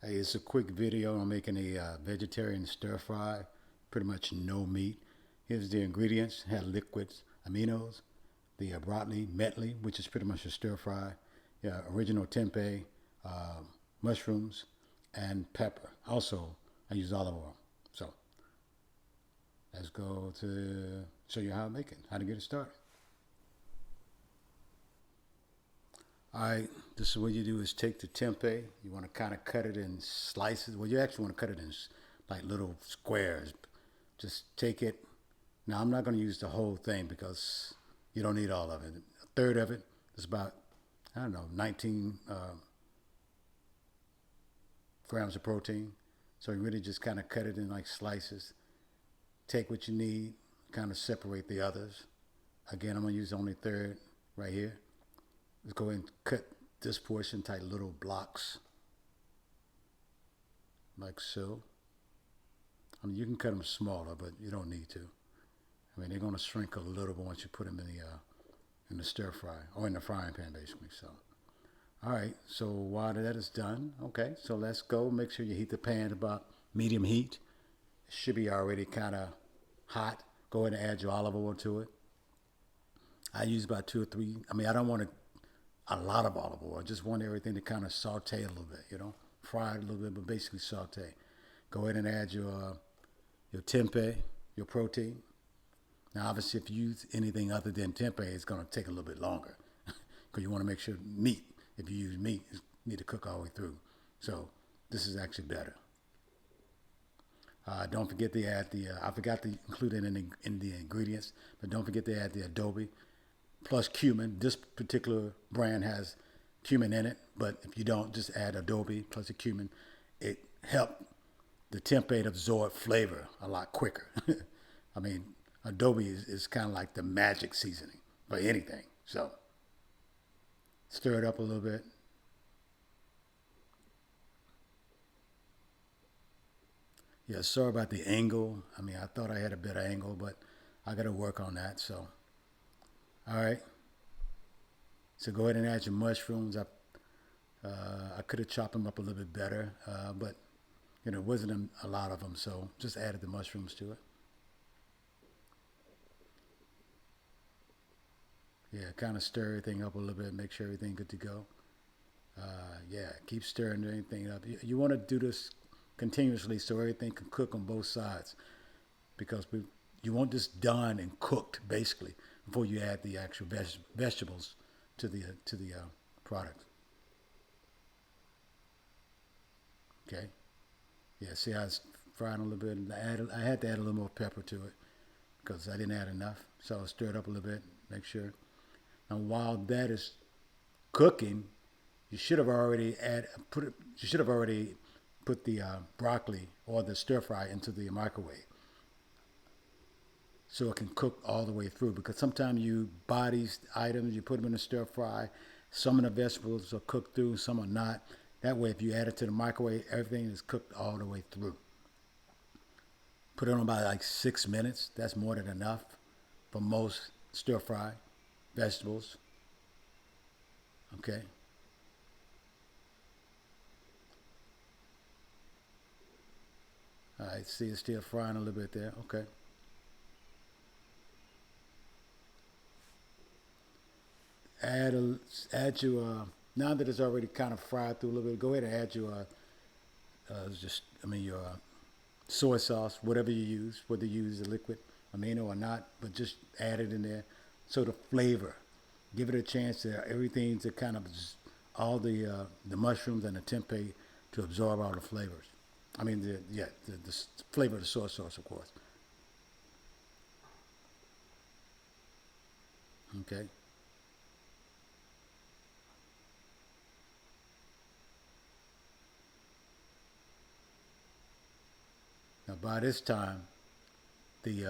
Hey, it's a quick video on making a vegetarian stir fry, pretty much no meat. Here's the ingredients: had liquids, aminos, the broccoli, metli, which is pretty much a stir fry, yeah, original tempeh, uh, mushrooms, and pepper. Also, I use olive oil. So let's go to show you how to make it, how to get it started. All right, this is what you do is take the tempeh. You want to kind of cut it in slices. Well, you actually want to cut it in like little squares. Just take it. Now, I'm not going to use the whole thing because you don't need all of it. A third of it is about, I don't know, 19 grams of protein. So you really just kind of cut it in like slices. Take what you need, kind of separate the others. Again, I'm going to use only third right here. Let's go ahead and cut this portion into little blocks, like so. I mean, you can cut them smaller, but you don't need to. I mean, they're going to shrink a little bit once you put them in the stir fry or in the frying pan, basically. So, all right. So while that is done, okay. So let's go. Make sure you heat the pan about medium heat. It should be already kind of hot. Go ahead and add your olive oil to it. I use about two or three. I mean, I don't want a lot of olive oil. I just want everything to kind of saute a little bit. Fry it a little bit, but basically saute. Go ahead and add your tempeh, your protein. Now, obviously, if you use anything other than tempeh, it's going to take a little bit longer because you want to make sure meat, if you use meat, you need to cook all the way through. So this is actually better. Don't forget to add I forgot to include it in the ingredients, but don't forget to add the adobe plus cumin. This particular brand has cumin in it, but if you don't, just add adobe plus the cumin. It helps the tempeh to absorb flavor a lot quicker. I mean, adobe is kind of like the magic seasoning for anything. So stir it up a little bit. Yeah, sorry about the angle. I mean, I thought I had a better angle, but I got to work on that. So, all right. So go ahead and add your mushrooms. I could have chopped them up a little bit better, but it wasn't a lot of them, so just added the mushrooms to it. Yeah, kind of stir everything up a little bit, make sure everything good to go. Yeah, keep stirring everything up. You want to do this continuously so everything can cook on both sides because you want this done and cooked basically before you add the actual vegetables to the product. Okay. Yeah. See, I was frying a little bit. And I had to add a little more pepper to it because I didn't add enough. So I stir it up a little bit. Make sure. Now, while that is cooking, you should have already You should have already put the broccoli or the stir fry into the microwave so it can cook all the way through. Because sometimes you buy these items, you put them in the stir fry. Some of the vegetables are cooked through, some are not. That way, if you add it to the microwave, everything is cooked all the way through. Put it on about like 6 minutes. That's more than enough for most stir fry vegetables. Okay. All right. See, it's still frying a little bit there. Okay. Add a, add your now that it's already kind of fried through a little bit. Go ahead and add your just I mean your soy sauce, whatever you use, whether you use the liquid amino or not, but just add it in there. So the flavor, give it a chance to everything to kind of all the mushrooms and the tempeh to absorb all the flavors. I mean the flavor of the soy sauce, of course. Okay. Now by this time, the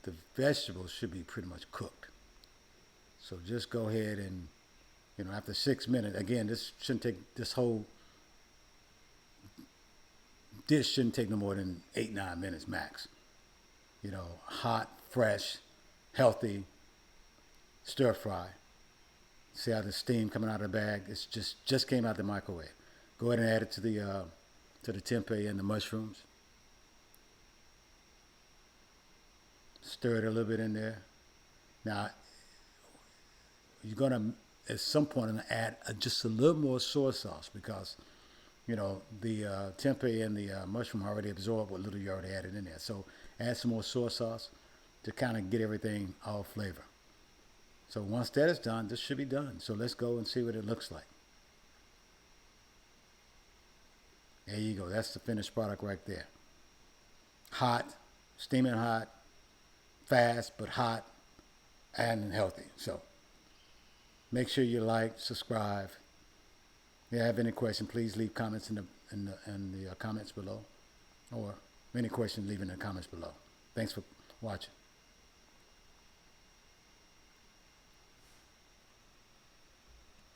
the vegetables should be pretty much cooked. So just go ahead and after 6 minutes, again, this whole dish shouldn't take no more than 8 9 minutes max. Hot, fresh, healthy stir fry. See how the steam coming out of the bag? It's just came out the microwave. Go ahead and add it to the tempeh and the mushrooms. Stir it a little bit in there. Now you're gonna at some point add just a little more soy sauce because the tempeh and the mushroom already absorbed what little you already added in there. So add some more soy sauce to kind of get everything all flavor. So once that is done, this should be done. So let's go and see what it looks like. There you go. That's the finished product right there. Hot, steaming hot, fast but hot, and healthy. So make sure you like, subscribe. If you have any questions, please leave comments in the comments below, or any questions, leave in the comments below. Thanks for watching.